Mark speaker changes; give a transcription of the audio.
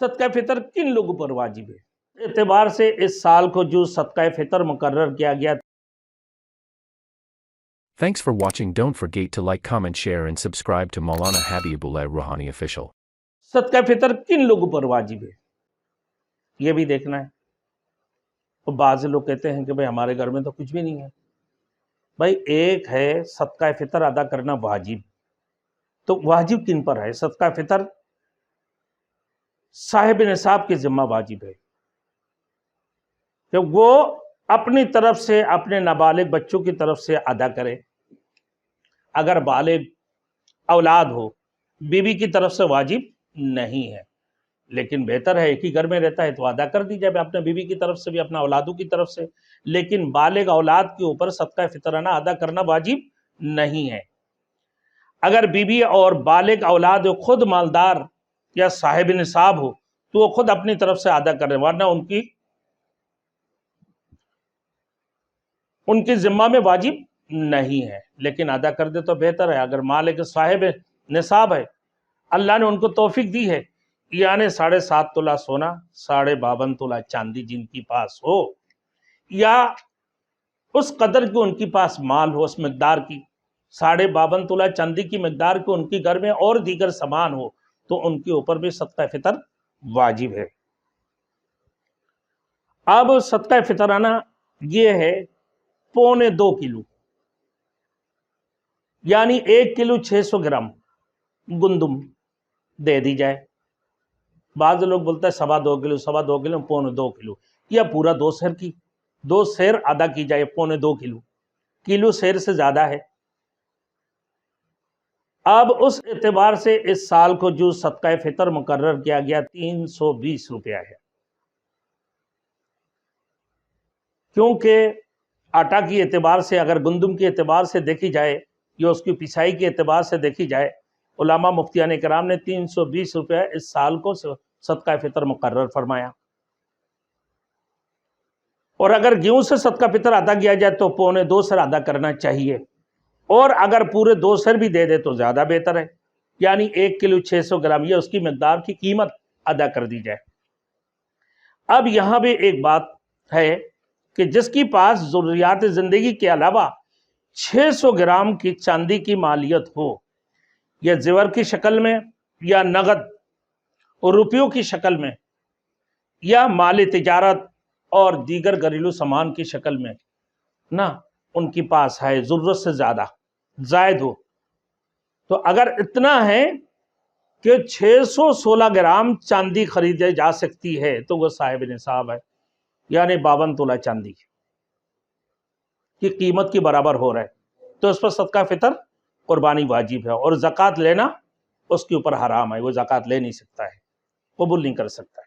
Speaker 1: صدقہ فطر کن لوگوں پر واجب ہے؟ اعتبار سے اس سال کو جو صدقہ فطر مقرر کیا گیا.
Speaker 2: Thanks for watching. Don't forget to like, comment, share and subscribe to Maulana Habibullah Rouhani Official.
Speaker 1: صدقہ فطر کن لوگوں پر واجب ہے یہ بھی دیکھنا ہے. تو بعض لوگ کہتے ہیں کہ بھئی ہمارے گھر میں تو کچھ بھی نہیں ہے. بھائی ایک ہے صدقہ فطر ادا کرنا واجب، تو واجب کن پر ہے؟ صدقہ فطر صاحب نصاب کے ذمہ واجب ہے کہ وہ اپنی طرف سے اپنے نابالغ بچوں کی طرف سے ادا کرے. اگر بالغ اولاد ہو بیوی کی طرف سے واجب نہیں ہے، لیکن بہتر ہے ایک ہی گھر میں رہتا ہے تو ادا کر دی جائے اپنے بیوی کی طرف سے بھی اپنا اولادوں کی طرف سے. لیکن بالغ اولاد کے اوپر صدقہ فطرانہ ادا کرنا واجب نہیں ہے. اگر بیوی اور بالغ اولاد خود مالدار یا صاحب نصاب ہو تو وہ خود اپنی طرف سے ادا کریں، ورنہ ان کی ذمہ میں واجب نہیں ہے. لیکن ادا کر دے تو بہتر ہے. اگر مالک صاحب نصاب ہے، اللہ نے ان کو توفیق دی ہے، یعنی 7.5 تولہ سونا 52.5 تولہ چاندی جن کی پاس ہو، یا اس قدر کی ان کی پاس مال ہو، اس مقدار کی 52.5 تولہ چاندی کی مقدار کی ان کی گھر میں اور دیگر سامان ہو، تو ان کے اوپر بھی صدقہ فطر واجب ہے. اب صدقہ فطرانہ یہ ہے 2.25 کلو، یعنی 1 کلو 600 گرام گندم دے دی جائے. بعض لوگ بولتا ہے 2.25 کلو 2.25 کلو 2.25 کلو، یا پورا 2 سیر کی 2 سیر ادا کی جائے. 2.25 کلو، کلو سیر سے زیادہ ہے. اب اس اعتبار سے اس سال کو جو صدقہ فطر مقرر کیا گیا 320 روپیہ ہے، کیونکہ آٹا کی اعتبار سے اگر گندم کے اعتبار سے دیکھی جائے یا اس کی پسائی کے اعتبار سے دیکھی جائے، علماء مفتیان کرام نے 320 روپیہ اس سال کو صدقہ فطر مقرر فرمایا. اور اگر گیہوں سے صدقہ فطر ادا کیا جائے تو 2.25 سیر ادا کرنا چاہیے، اور اگر پورے 2 سیر بھی دے دے تو زیادہ بہتر ہے، یعنی 1 کلو 600 گرام یہ اس کی مقدار کی قیمت ادا کر دی جائے. اب یہاں بھی ایک بات ہے کہ جس کی پاس ضروریات زندگی کے علاوہ 600 گرام کی چاندی کی مالیت ہو، یا زیور کی شکل میں یا نقد روپیوں کی شکل میں یا مال تجارت اور دیگر گھریلو سامان کی شکل میں نہ ان کی پاس ہے، ضرورت سے زیادہ زائد ہو، تو اگر اتنا ہے کہ 616 گرام چاندی خریدے جا سکتی ہے تو وہ صاحب نصاب ہے، یعنی 52 تولہ چاندی کی قیمت کی برابر ہو رہا ہے، تو اس پر صدقہ فطر قربانی واجب ہے. اور زکوٰۃ لینا اس کے اوپر حرام ہے، وہ زکوٰۃ لے نہیں سکتا ہے، قبول نہیں کر سکتا ہے.